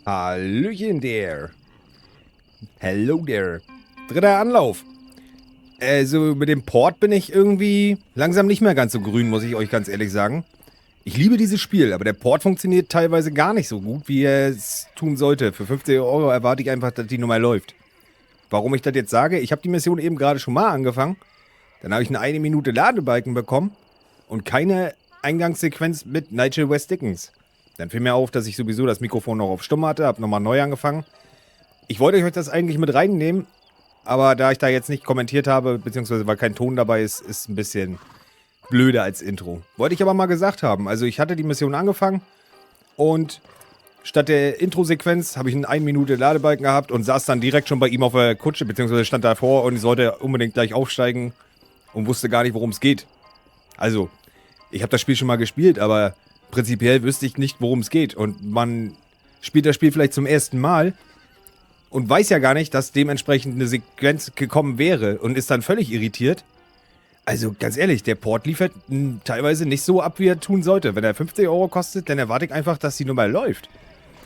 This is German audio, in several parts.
Hallöchen there. Hello there. Dritter Anlauf. Also mit dem Port bin ich irgendwie langsam nicht mehr ganz so grün, muss ich euch ganz ehrlich sagen. Ich liebe dieses Spiel, aber der Port funktioniert teilweise gar nicht so gut, wie er es tun sollte. Für 50 € erwarte ich einfach, dass die Nummer läuft. Warum ich das jetzt sage? Ich habe die Mission eben gerade schon mal angefangen. Dann habe ich eine Minute Ladebalken bekommen und keine Eingangssequenz mit Nigel Wettrennen. Dann fiel mir auf, dass ich sowieso das Mikrofon noch auf Stumm hatte, habe nochmal neu angefangen. Ich wollte euch das eigentlich mit reinnehmen, aber da ich da jetzt nicht kommentiert habe, beziehungsweise weil kein Ton dabei ist, ist ein bisschen blöder als Intro. Wollte ich aber mal gesagt haben. Also ich hatte die Mission angefangen und statt der Intro-Sequenz habe ich einen 1 Minute Ladebalken gehabt und saß dann direkt schon bei ihm auf der Kutsche, beziehungsweise stand davor und ich sollte unbedingt gleich aufsteigen und wusste gar nicht, worum es geht. Also, ich habe das Spiel schon mal gespielt, aber prinzipiell wüsste ich nicht, worum es geht. Und man spielt das Spiel vielleicht zum ersten Mal und weiß ja gar nicht, dass dementsprechend eine Sequenz gekommen wäre und ist dann völlig irritiert. Also ganz ehrlich, der Port liefert teilweise nicht so ab, wie er tun sollte. Wenn er 50 € kostet, dann erwarte ich einfach, dass die Nummer läuft.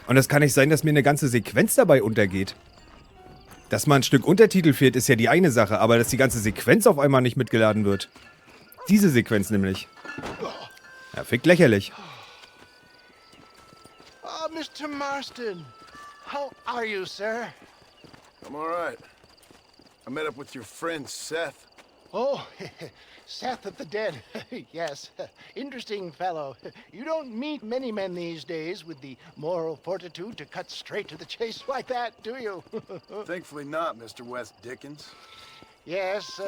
Und das kann nicht sein, dass mir eine ganze Sequenz dabei untergeht. Dass mal ein Stück Untertitel fehlt, ist ja die eine Sache, aber dass die ganze Sequenz auf einmal nicht mitgeladen wird. Diese Sequenz nämlich. Ja, fickt lächerlich. Oh, Mr. Marston. How are you, sir? I'm all right. I met up with your friend Seth. Oh, Seth of the Dead. Yes, interesting fellow. You don't meet many men these days with the moral fortitude to cut straight to the chase like that, do you? Thankfully not, Mr. West Dickens. Yes,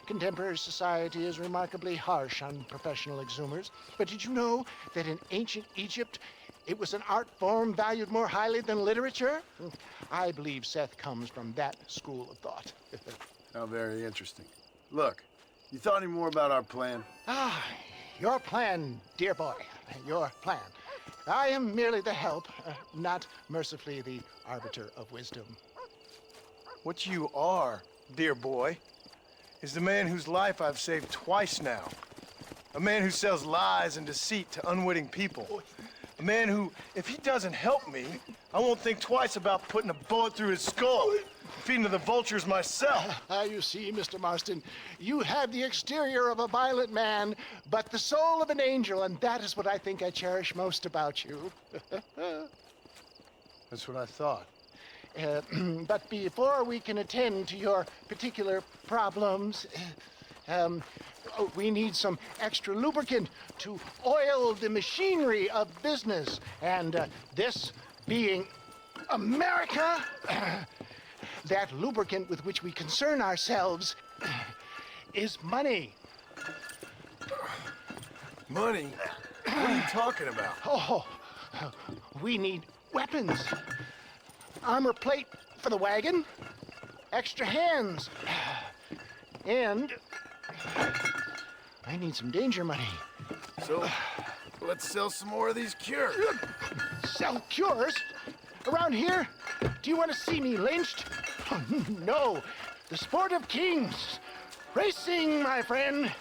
contemporary society is remarkably harsh on professional exhumers. But did you know that in ancient Egypt, it was an art form valued more highly than literature? I believe Seth comes from that school of thought. How very interesting. Look, you thought any more about our plan? Ah, your plan, dear boy, your plan. I am merely the help, not mercifully the arbiter of wisdom. What you are, dear boy, is the man whose life I've saved twice now. A man who sells lies and deceit to unwitting people. A man who, if he doesn't help me, I won't think twice about putting a bullet through his skull, feeding to the vultures myself. You see, Mr. Marston, you have the exterior of a violent man, but the soul of an angel, and that is what I think I cherish most about you. That's what I thought. But before we can attend to your particular problems, we need some extra lubricant to oil the machinery of business. And this being America, that lubricant with which we concern ourselves is money. Money? What are you talking about? Oh, we need weapons. Armor plate for the wagon, extra hands, and I need some danger money. So, let's sell some more of these cures. Sell cures? Around here? Do you want to see me lynched? Oh, no, the sport of kings. Racing, my friend,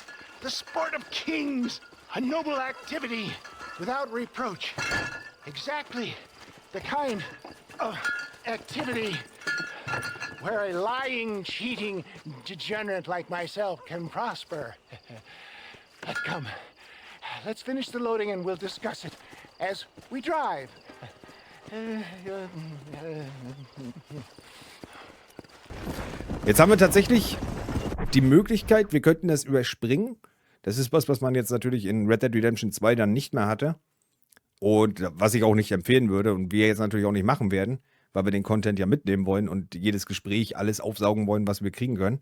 the sport of kings. A noble activity without reproach. Exactly the kind of activity where a lying, cheating degenerate like myself can prosper. But come, let's finish the loading and we'll discuss it as we drive. Jetzt haben wir tatsächlich die Möglichkeit, wir könnten das überspringen. Das ist was man jetzt natürlich in Red Dead Redemption 2 dann nicht mehr hatte. Und was ich auch nicht empfehlen würde und wir jetzt natürlich auch nicht machen werden, weil wir den Content ja mitnehmen wollen und jedes Gespräch alles aufsaugen wollen, was wir kriegen können.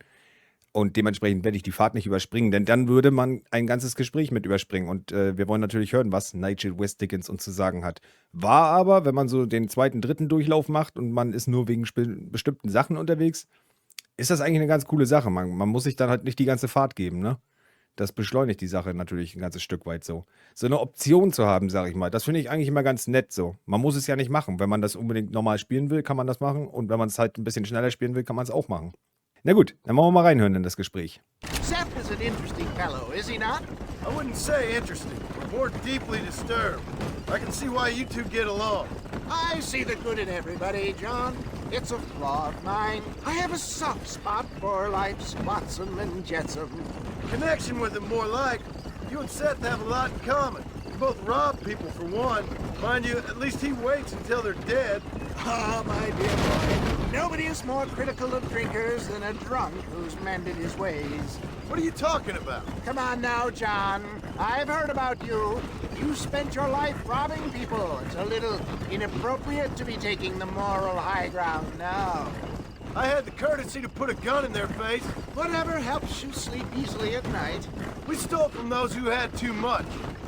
Und dementsprechend werde ich die Fahrt nicht überspringen, denn dann würde man ein ganzes Gespräch mit überspringen. Und wir wollen natürlich hören, was Nigel Wettrennen uns zu sagen hat. War aber, wenn man so den zweiten, dritten Durchlauf macht und man ist nur wegen bestimmten Sachen unterwegs, ist das eigentlich eine ganz coole Sache. Man muss sich dann halt nicht die ganze Fahrt geben, ne? Das beschleunigt die Sache natürlich ein ganzes Stück weit so. So eine Option zu haben, sage ich mal, das finde ich eigentlich immer ganz nett so. Man muss es ja nicht machen. Wenn man das unbedingt normal spielen will, kann man das machen. Und wenn man es halt ein bisschen schneller spielen will, kann man es auch machen. Na gut, dann wollen wir mal reinhören in das Gespräch. Seth is an interesting fellow, is he not? I wouldn't say interesting, more deeply disturbed. I can see why you two get along. I see the good in everybody, John. It's a flaw of mine. I have a soft spot for life's flotsam and jetsam. Connection with him more like. You and Seth have a lot in common. You both rob people for one. Mind you, at least he waits until they're dead. Ah, my dear boy, nobody is more critical of drinkers than a drunk who's mended his ways. What are you talking about? Come on now, John. I've heard about you. You spent your life robbing people. It's a little inappropriate to be taking the moral high ground now. I had the courtesy to put a gun in their face. Whatever helps you sleep easily at night. We stole from those who had too much.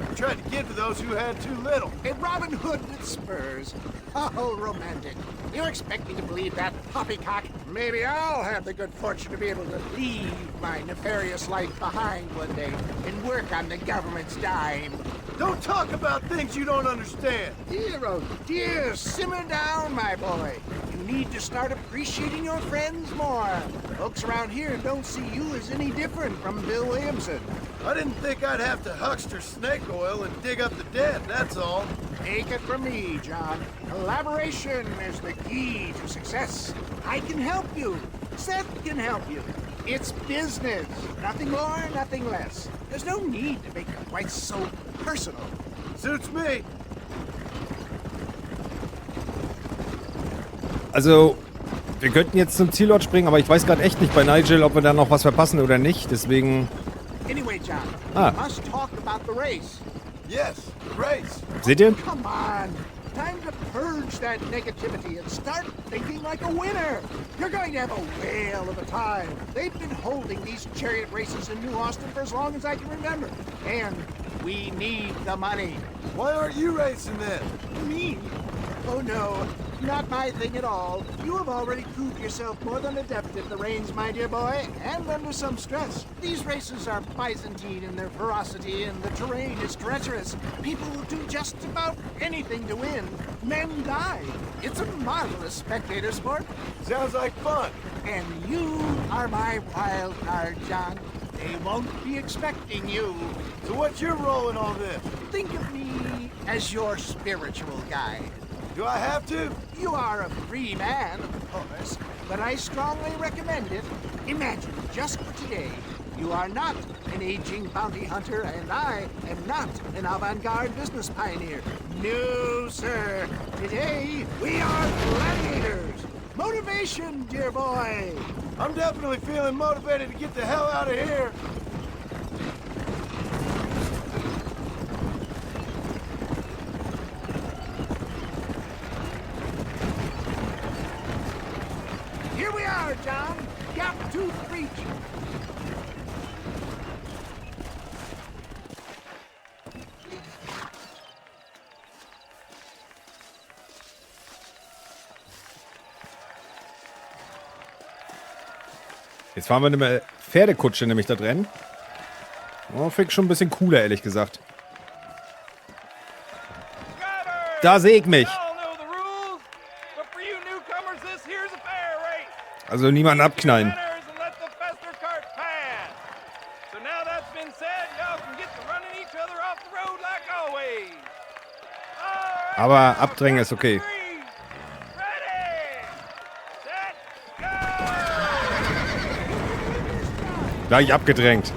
We tried to give to those who had too little. A Robin Hood with spurs. Oh, romantic. You expect me to believe that poppycock? Maybe I'll have the good fortune to be able to leave my nefarious life behind one day and work on the government's dime. Don't talk about things you don't understand. Dear, oh dear, simmer down, my boy. You need to start appreciating your friends more. Folks around here don't see you as any different from Bill Williamson. I didn't think I'd have to huckster snake oil and dig up the dead, that's all. Take it from me, John. Collaboration is the key to success. I can help you. Seth can help you. It's business. Nothing more, nothing less. There's no need to make it quite so personal. Suits me. Also, wir könnten jetzt zum Zielort springen, aber ich weiß gerade echt nicht bei Nigel, ob wir da noch was verpassen oder nicht. Deswegen... Anyway, John, Ah. we must talk about the race. Yes, race. Seht ihr? Come on. Time to purge that negativity and start thinking like a winner. You're going to have a whale of a time. They've been holding these chariot races in New Austin for as long as I can remember. And we need the money. Why aren't you racing then? Me? Oh no, not my thing at all. You have already proved yourself more than adept at the reins, my dear boy, and under some stress. These races are Byzantine in their ferocity, and the terrain is treacherous. People will do just about anything to win. Men die. It's a marvelous spectator sport. Sounds like fun. And you are my wild card, John. They won't be expecting you. So what's your role in all this? Think of me as your spiritual guide. Do I have to? You are a free man, of course, but I strongly recommend it. Imagine, just for today, you are not an aging bounty hunter, and I am not an avant-garde business pioneer. No, sir. Today, we are gladiators. Motivation, dear boy. I'm definitely feeling motivated to get the hell out of here. Here we are, John. Gap tooth reach. Jetzt fahren wir eine Pferdekutsche nämlich da drin. Oh, finde ich schon ein bisschen cooler, ehrlich gesagt. Da sehe ich mich. Also niemanden abknallen. Aber abdrängen ist okay. Gleich abgedrängt.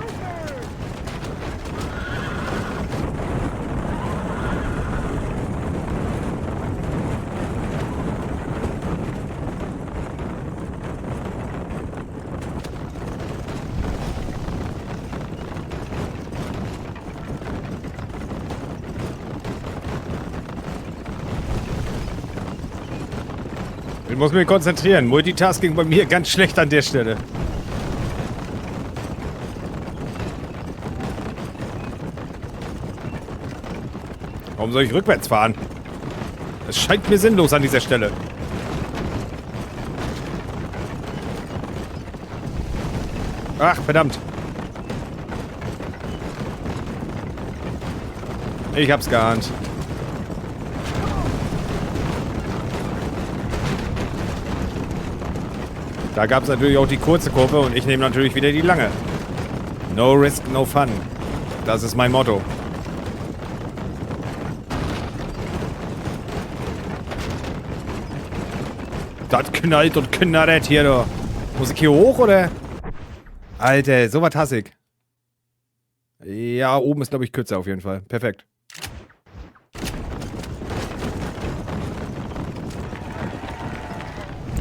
Ich muss mich konzentrieren. Multitasking bei mir ganz schlecht an der Stelle. Warum soll ich rückwärts fahren? Das scheint mir sinnlos an dieser Stelle. Ach, verdammt. Ich hab's geahnt. Da gab es natürlich auch die kurze Kurve und ich nehme natürlich wieder die lange. No risk, no fun. Das ist mein Motto. Das knallt und knarrt hier, du. Muss ich hier hoch, oder? Alter, sowas hasse ich. Ja, oben ist, glaube ich, kürzer auf jeden Fall. Perfekt.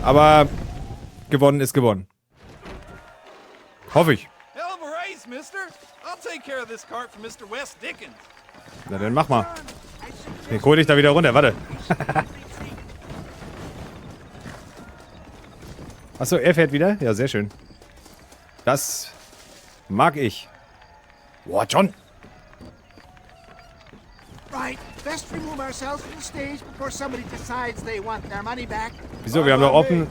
Aber gewonnen ist gewonnen. Hoffe ich. Hell of a race, mister. I'll take care of this cart for Mr. West Dickens. Na dann mach mal. Ich hol dich da wieder runter, warte. Achso, er fährt wieder? Ja, sehr schön. Das mag ich. Boah, John. Right, best remove ourselves from the stage before somebody decides they want their money back. Wieso? Wir haben doch offen,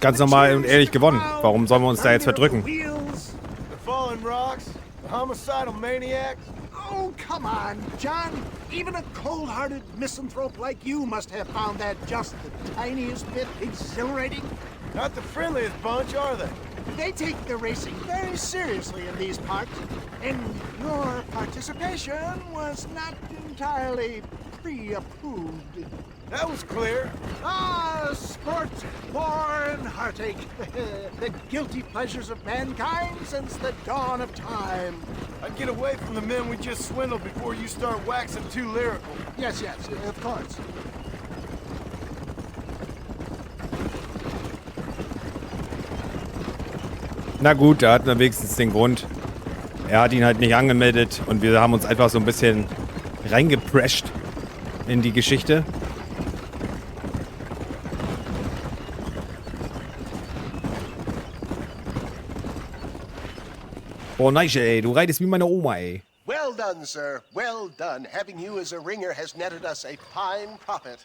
ganz normal und ehrlich gewonnen. Warum sollen wir uns da jetzt verdrücken? The fallen rocks, the homicidal maniacs. Oh, come on, John. Even a cold-hearted misanthrope like you must have found that just the tiniest bit exhilarating. Not the friendliest bunch, are they? They take the racing very seriously in these parts, and your participation was not entirely pre-approved. That was clear. Ah, sport, war, and heartache. The guilty pleasures of mankind since the dawn of time. I'd get away from the men we just swindled before you start waxing too lyrical. Yes, of course. Na gut, da hatten wir wenigstens den Grund. Er hat ihn halt nicht angemeldet und wir haben uns einfach so ein bisschen reingeprescht in die Geschichte. Oh Nigel, ey, du reitest wie meine Oma, ey. Well done, sir. Well done. Having you as a ringer has netted us a fine profit.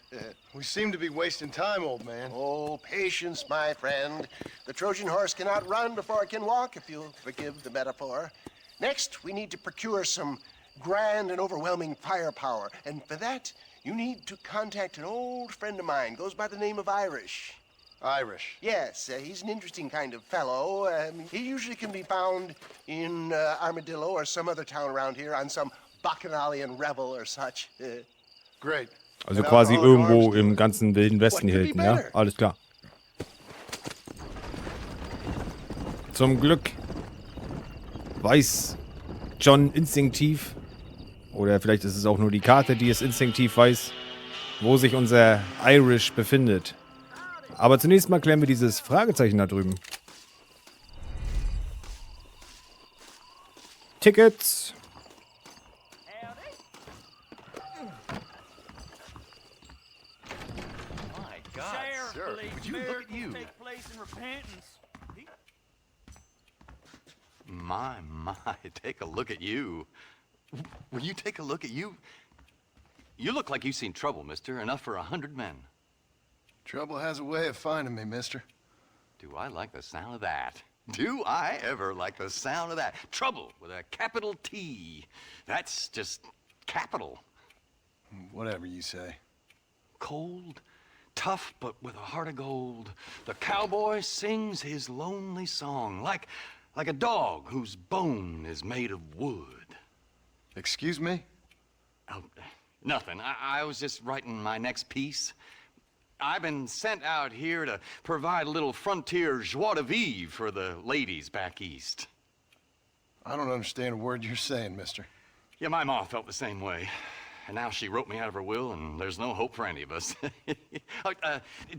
We seem to be wasting time, old man. Oh, patience, my friend. The Trojan horse cannot run before it can walk, if you'll forgive the metaphor. Next, we need to procure some grand and overwhelming firepower. And for that, you need to contact an old friend of mine. Goes by the name of Irish. Irish. Yes, he's an interesting kind of fellow. He usually can be found in Armadillo or some other town around here on some Bacchanalian revel or such. Great. Also quasi irgendwo im ganzen Wilden Westen hier hinten, ja? Alles klar. Zum Glück weiß John instinktiv, oder vielleicht ist es auch nur die Karte, die es instinktiv weiß, wo sich unser Irish befindet. Aber zunächst mal klären wir dieses Fragezeichen da drüben. Tickets. My God, sir, would you look at you? My, take a look at you. Will you take a look at you? You look like you've seen trouble, mister. Enough for 100 men. Trouble has a way of finding me, mister. Do I like the sound of that? Do I ever like the sound of that? Trouble with a capital T. That's just capital. Whatever you say. Cold, tough, but with a heart of gold. The cowboy sings his lonely song like a dog whose bone is made of wood. Excuse me? Oh, nothing. I was just writing my next piece. I've been sent out here to provide a little frontier joie de vivre for the ladies back east. I don't understand a word you're saying, mister. Yeah, my ma felt the same way. And now she wrote me out of her will, and there's no hope for any of us.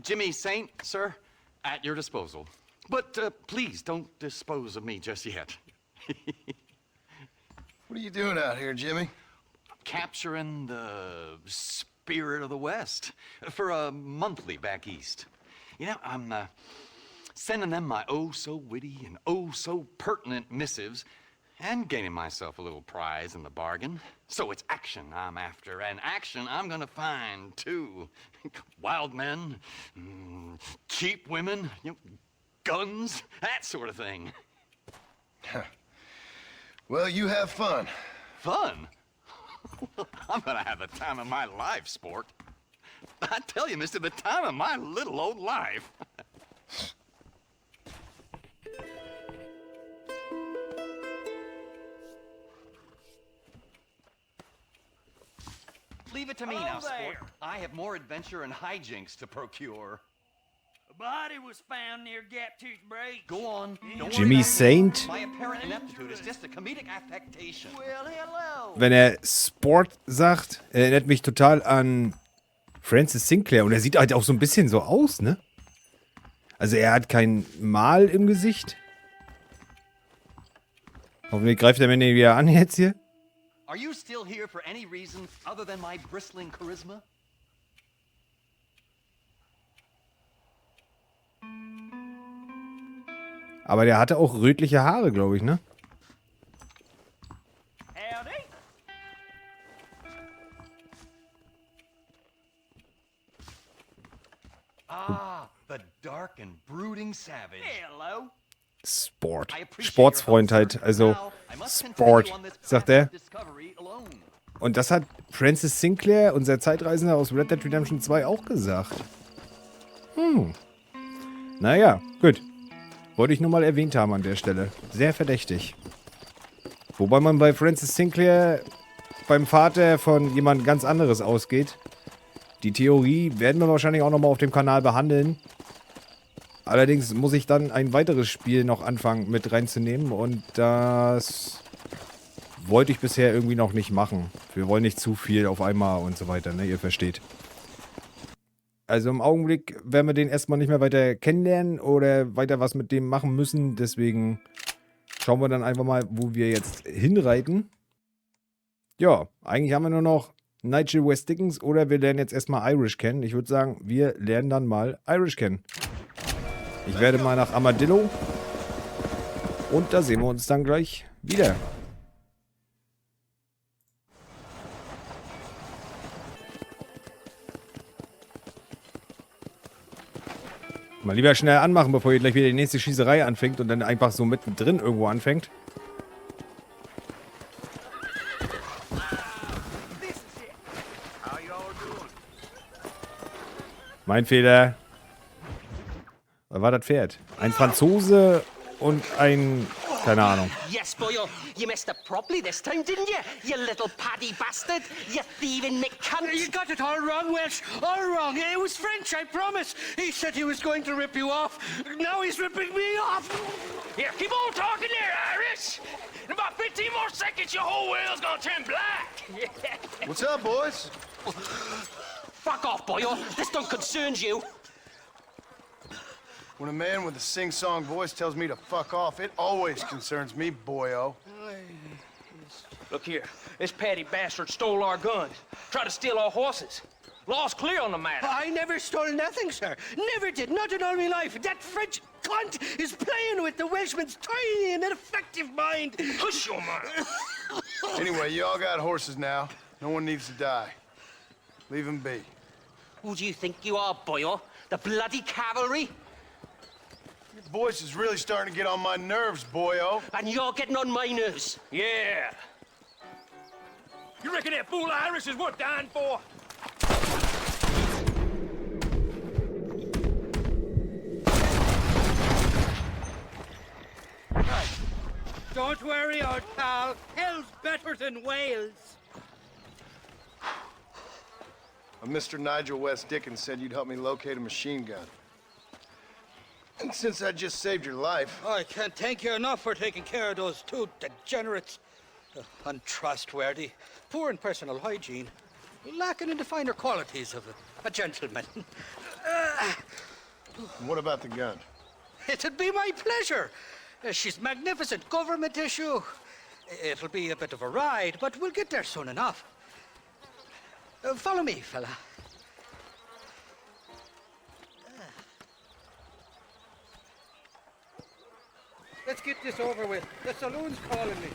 Jimmy Saint, sir, at your disposal. But please don't dispose of me just yet. What are you doing out here, Jimmy? Capturing the spirit of the West for a monthly back east. You know, I'm sending them my oh-so-witty and oh-so-pertinent missives and gaining myself a little prize in the bargain. So it's action I'm after, and action I'm gonna find, too. Wild men, cheap women, guns, that sort of thing. Well, you have fun. Fun? I'm gonna have the time of my life, sport. I tell you, mister, the time of my little old life. Leave it to me now, sport. I have more adventure and hijinks to procure. A body was found near Gaptooth Bridge. Go on. Don't Jimmy worry. Saint? My apparent ineptitude is just a comedic affectation. Well, hello. Wenn er Sport sagt, erinnert mich total an Francis Sinclair. Und er sieht halt auch so ein bisschen so aus, ne? Also er hat kein Mal im Gesicht. Hoffentlich greift er mir nicht wieder an jetzt hier. Are you still here for any reason other than my bristling charisma? Aber der hatte auch rötliche Haare, glaube ich, ne? Howdy. Ah, the dark and brooding savage. Hello. Sport. I appreciate Sportsfreund your help, halt. sir. Also Now, I must Sport, continue on this sagt path er. of discovery alone. Und das hat Francis Sinclair, unser Zeitreisender aus Red Dead Redemption 2, auch gesagt. Naja, gut. Wollte ich nur mal erwähnt haben an der Stelle. Sehr verdächtig. Wobei man bei Francis Sinclair beim Vater von jemand ganz anderes ausgeht. Die Theorie werden wir wahrscheinlich auch nochmal auf dem Kanal behandeln. Allerdings muss ich dann ein weiteres Spiel noch anfangen mit reinzunehmen. Und das wollte ich bisher irgendwie noch nicht machen. Wir wollen nicht zu viel auf einmal und so weiter, ne? Ihr versteht. Also im Augenblick werden wir den erstmal nicht mehr weiter kennenlernen oder weiter was mit dem machen müssen. Deswegen schauen wir dann einfach mal, wo wir jetzt hinreiten. Ja, eigentlich haben wir nur noch Nigel Wettrennen oder wir lernen jetzt erstmal Irish kennen. Ich würde sagen, wir lernen dann mal Irish kennen. Ich werde mal nach Armadillo. Und da sehen wir uns dann gleich wieder. Mal lieber schnell anmachen, bevor ihr gleich wieder die nächste Schießerei anfängt und dann einfach so mittendrin irgendwo anfängt. Mein Fehler. Was war das Pferd? Ein Franzose und ein... keine Ahnung. Yes, boyo. You messed up properly this time, didn't you? You little paddy bastard. You thieving McCunt. You got it all wrong, Welsh. All wrong. It was French, I promise. He said he was going to rip you off. Now he's ripping me off. Here, keep on talking there, Irish. In about 15 more seconds, your whole world's gonna turn black. What's up, boys? Fuck off, boyo. This don't concern you. When a man with a sing-song voice tells me to fuck off, it always concerns me, boyo. Look here. This patty bastard stole our guns. Tried to steal our horses. Law's clear on the matter. I never stole nothing, sir. Never did. Not in all my life. That French cunt is playing with the Welshman's tiny and ineffective mind. Hush your mouth. Anyway, you all got horses now. No one needs to die. Leave them be. Who do you think you are, boyo? The bloody cavalry? Your voice is really starting to get on my nerves, boyo. And you're getting on my nerves. Yeah. You reckon that fool Irish is worth dying for? Don't worry, old pal. Hell's better than Wales. Mr. Nigel West Dickens said you'd help me locate a machine gun. And since I just saved your life... I can't thank you enough for taking care of those two degenerates. Untrustworthy, poor in personal hygiene, lacking in the finer qualities of a gentleman. And what about the gun? It'd be my pleasure. She's magnificent, government issue. It'll be a bit of a ride, but we'll get there soon enough. Follow me, fella. Let's get this over with. The saloon's calling me.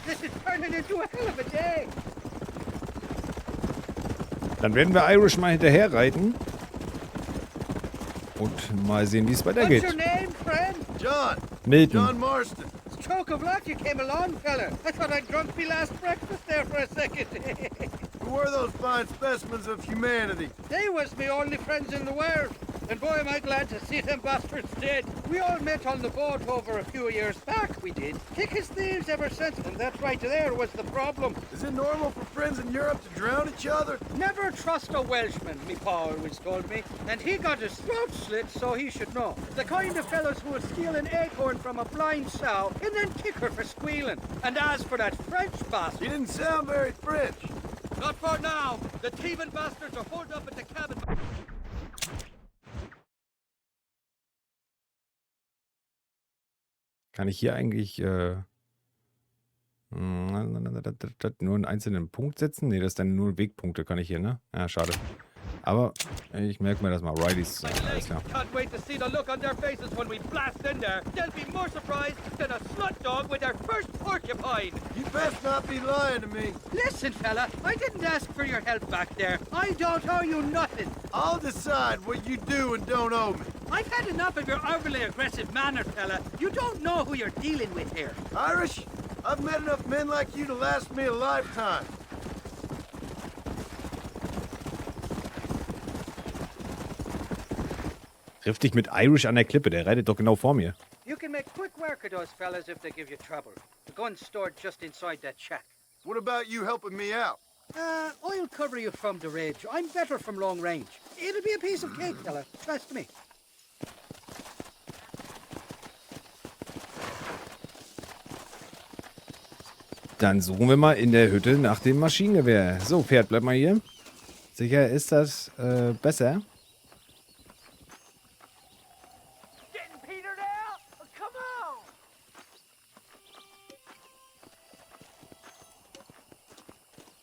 This is turning into a hell of a day. Dann werden wir Irish mal hinterher reiten. Und mal sehen, wie es weitergeht. What's your name, friend? John! Milton. John Marston. Stroke of luck you came along, fella. I thought I'd drunk me last breakfast there for a second. Who were those fine specimens of humanity? They was me only friends in the world. And boy, am I glad to see them bastards dead. We all met on the boat over a few years back, we did. Thick as thieves ever since, and that right there was the problem. Is it normal for friends in Europe to drown each other? Never trust a Welshman, me pa always told me. And he got his throat slit, so he should know. The kind of fellas who will steal an acorn from a blind sow and then kick her for squealing. And as for that French bastard... He didn't sound very French. Not for now. The thieving bastards are holed up at the cabin. Kann ich hier eigentlich nur einen einzelnen Punkt setzen? Ne, das ist dann nur Wegpunkte, kann ich hier, ne? Ja, schade. Aber ich merke mir das mal. Righties, alles klar. Can't wait to see the look on their faces when we blast in there. They'll be more surprised than a slut dog with their first porcupine. You best not be lying to me. Listen, fella, I didn't ask for your help back there. I don't owe you nothing. I'll decide what you do and don't owe me. I've had enough of your overly aggressive manner, fella. You don't know who you're dealing with here. Irish, I've met enough men like you to last me a lifetime. Triff dich mit Irish an der Klippe, der reitet doch genau vor mir. You can make quick work of those fellas if they give you trouble. The gun's stored just inside that shack. What about you helping me out? I'll cover you from the ridge. I'm better from long range. It'll be a piece of cake, fella. Trust me. Dann suchen wir mal in der Hütte nach dem Maschinengewehr. So, Pferd, bleib mal hier. Sicher ist das besser.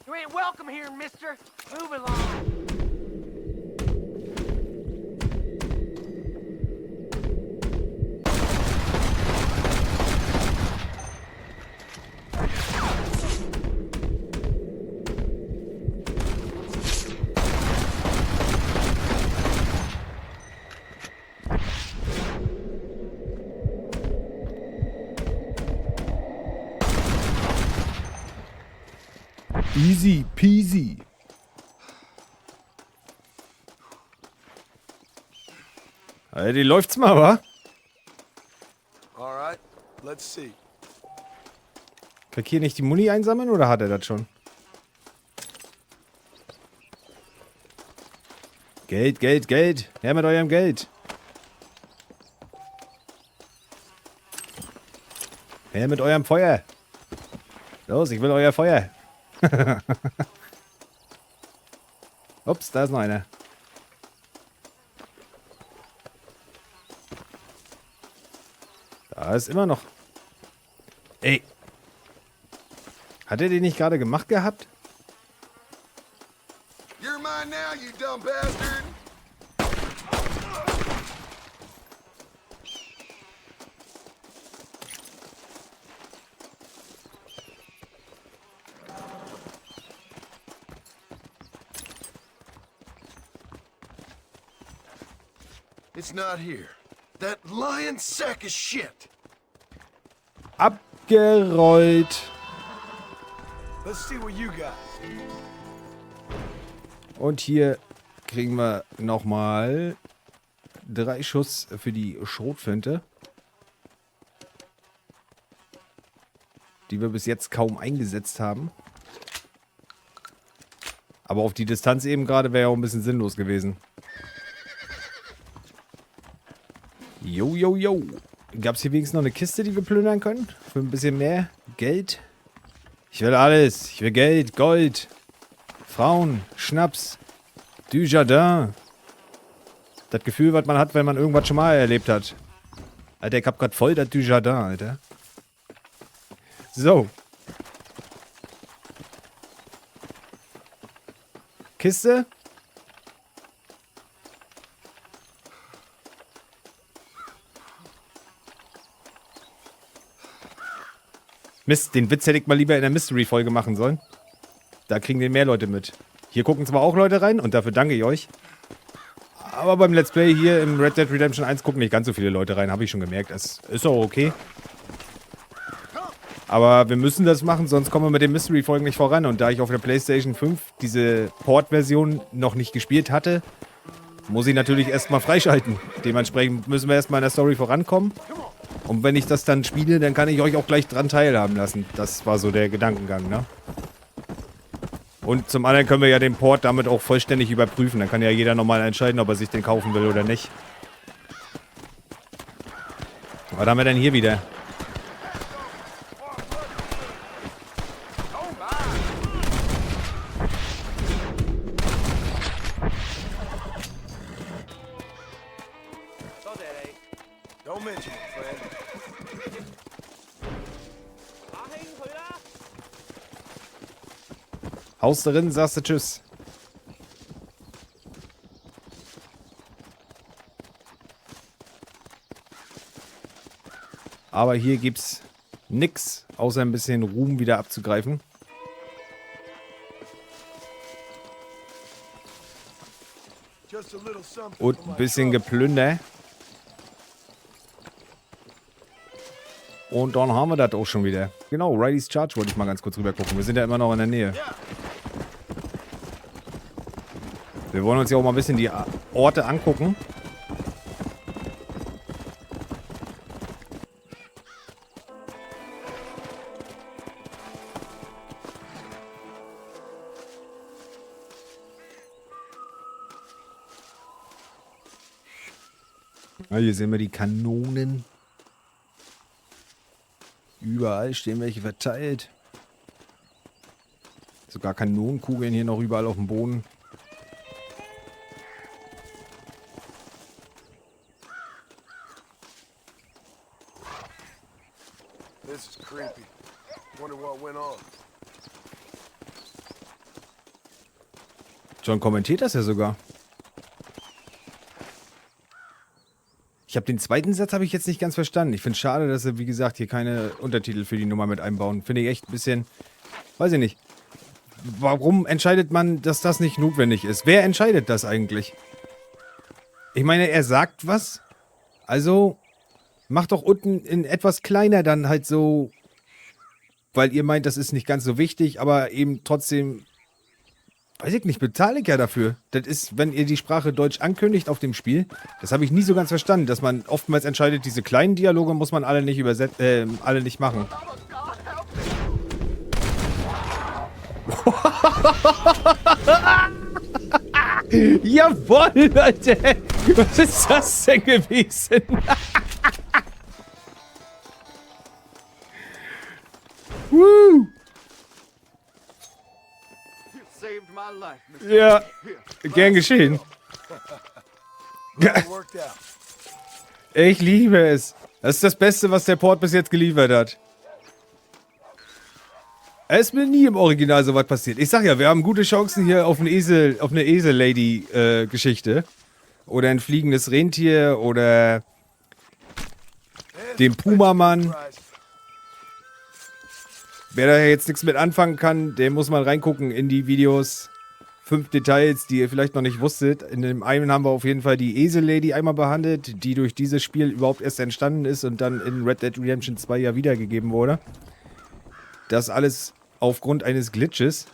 You ain't welcome here, mister. Move along. Easy peasy. Die läuft's mal, wa? Alright, let's see. Kann ich hier nicht die Muni einsammeln oder hat er das schon? Geld, Geld, Geld. Her mit eurem Geld. Her mit eurem Feuer. Los, ich will euer Feuer. Ups, da ist noch einer. Da ist immer noch. Ey. Hat er den nicht gerade gemacht gehabt? You're mine now, you dumb bastard. It's not here. That lying sack of shit. Abgerollt. Let's see what you got. Und hier kriegen wir nochmal 3 Schuss für die Schrotflinte. Die wir bis jetzt kaum eingesetzt haben. Aber auf die Distanz eben gerade wäre ja auch ein bisschen sinnlos gewesen. Jo, jo, jo. Gab es hier wenigstens noch eine Kiste, die wir plündern können? Für ein bisschen mehr Geld? Ich will alles. Ich will Geld, Gold, Frauen, Schnaps, du Jardin. Das Gefühl, was man hat, wenn man irgendwas schon mal erlebt hat. Alter, ich hab grad voll das du Jardin, Alter. So. Kiste. Mist, den Witz hätte ich mal lieber in der Mystery-Folge machen sollen. Da kriegen den mehr Leute mit. Hier gucken zwar auch Leute rein und dafür danke ich euch. Aber beim Let's Play hier im Red Dead Redemption 1 gucken nicht ganz so viele Leute rein, habe ich schon gemerkt. Das ist auch okay. Aber wir müssen das machen, sonst kommen wir mit den Mystery-Folgen nicht voran. Und da ich auf der PlayStation 5 diese Port-Version noch nicht gespielt hatte, muss ich natürlich erstmal freischalten. Dementsprechend müssen wir erstmal in der Story vorankommen. Und wenn ich das dann spiele, dann kann ich euch auch gleich dran teilhaben lassen. Das war so der Gedankengang, ne? Und zum anderen können wir ja den Port damit auch vollständig überprüfen. Dann kann ja jeder nochmal entscheiden, ob er sich den kaufen will oder nicht. Was haben wir denn hier wieder? Don't mention it, friend. Haus darin, sagst du tschüss. Aber hier gibt's nix, außer ein bisschen Ruhm wieder abzugreifen. Just a little something Und for ein my bisschen trouble. Geplünder. Und dann haben wir das auch schon wieder. Genau, Riley's Charge wollte ich mal ganz kurz rüber gucken. Wir sind ja immer noch in der Nähe. Wir wollen uns ja auch mal ein bisschen die Orte angucken. Ja, hier sehen wir die Kanonen. Überall stehen welche verteilt. Sogar Kanonenkugeln hier noch überall auf dem Boden. This is creepy. Wonder what went on. John kommentiert das ja sogar. Ich habe den zweiten Satz habe ich jetzt nicht ganz verstanden. Ich finde es schade, dass sie, wie gesagt, hier keine Untertitel für die Nummer mit einbauen. Finde ich echt ein bisschen, weiß ich nicht. Warum entscheidet man, dass das nicht notwendig ist? Wer entscheidet das eigentlich? Ich meine, er sagt was. Also, macht doch unten in etwas kleiner dann halt so, weil ihr meint, das ist nicht ganz so wichtig, aber eben trotzdem, weiß ich nicht, bezahle ich ja dafür. Das ist, wenn ihr die Sprache Deutsch ankündigt auf dem Spiel, das habe ich nie so ganz verstanden, dass man oftmals entscheidet, diese kleinen Dialoge muss man alle nicht alle nicht machen. Jawohl, Leute! Was ist das denn gewesen? Woo! Ja, gern geschehen. Worked out. Ich liebe es. Das ist das Beste, was der Port bis jetzt geliefert hat. Es ist mir nie im Original so was passiert. Ich sag ja, wir haben gute Chancen hier auf eine Esel-Lady-Geschichte. Oder ein fliegendes Rentier oder den Puma-Mann. Wer da jetzt nichts mit anfangen kann, der muss mal reingucken in die Videos. 5 Details, die ihr vielleicht noch nicht wusstet. In dem einen haben wir auf jeden Fall die Esel-Lady einmal behandelt, die durch dieses Spiel überhaupt erst entstanden ist und dann in Red Dead Redemption 2 ja wiedergegeben wurde. Das alles aufgrund eines Glitches.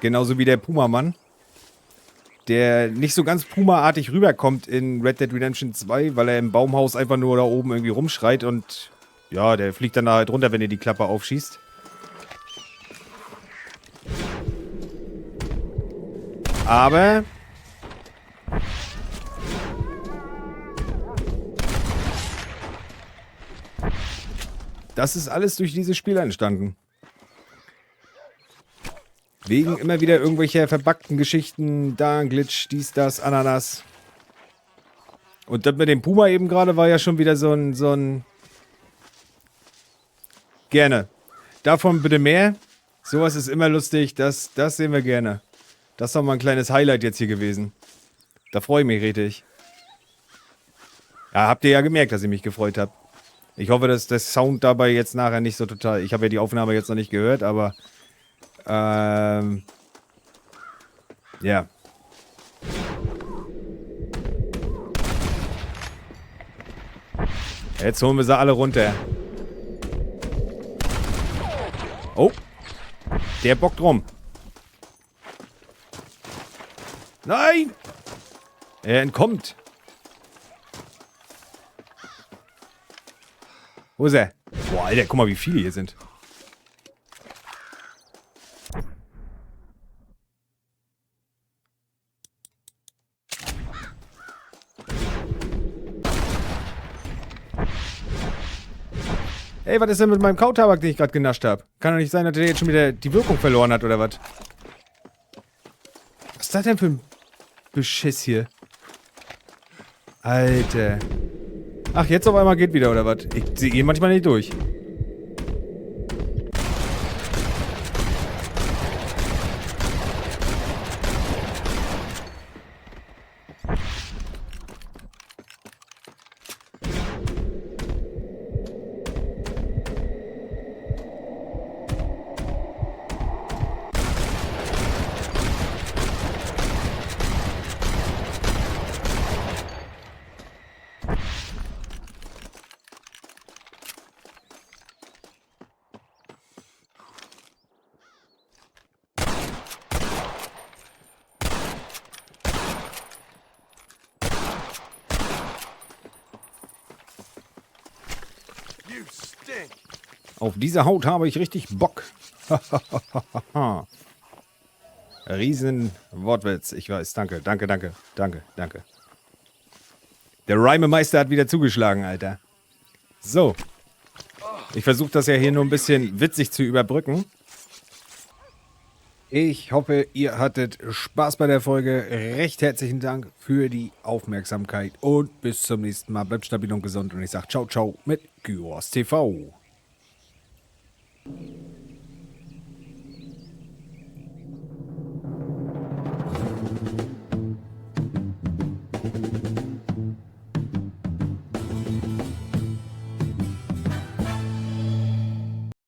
Genauso wie der Puma-Mann. Der nicht so ganz Puma-artig rüberkommt in Red Dead Redemption 2, weil er im Baumhaus einfach nur da oben irgendwie rumschreit und ja, der fliegt dann da halt runter, wenn ihr die Klappe aufschießt. Aber das ist alles durch dieses Spiel entstanden. Wegen immer wieder irgendwelcher verbackten Geschichten, da ein Glitch, dies, das, Ananas. Und das mit dem Puma eben gerade war ja schon wieder so ein gerne. Davon bitte mehr. Sowas ist immer lustig, das sehen wir gerne. Das ist doch mal ein kleines Highlight jetzt hier gewesen. Da freue ich mich richtig. Ja, habt ihr ja gemerkt, dass ich mich gefreut habe. Ich hoffe, dass der Sound dabei jetzt nachher nicht so total... Ich habe ja die Aufnahme jetzt noch nicht gehört, aber... ja. Jetzt holen wir sie alle runter. Oh. Der bockt rum. Nein! Er entkommt. Wo ist er? Boah, Alter, guck mal, wie viele hier sind. Ey, was ist denn mit meinem Kautabak, den ich gerade genascht habe? Kann doch nicht sein, dass der jetzt schon wieder die Wirkung verloren hat, oder was? Was ist das denn für ein Beschiss hier? Alter. Ach, jetzt auf einmal geht wieder, oder was? Ich sehe manchmal nicht durch. Auf diese Haut habe ich richtig Bock. Riesen Wortwitz. Ich weiß. Danke. Der Rhymemeister hat wieder zugeschlagen, Alter. So. Ich versuche das ja hier nur ein bisschen witzig zu überbrücken. Ich hoffe, ihr hattet Spaß bei der Folge. Recht herzlichen Dank für die Aufmerksamkeit und bis zum nächsten Mal. Bleibt stabil und gesund und ich sage ciao, ciao mit Gyros TV.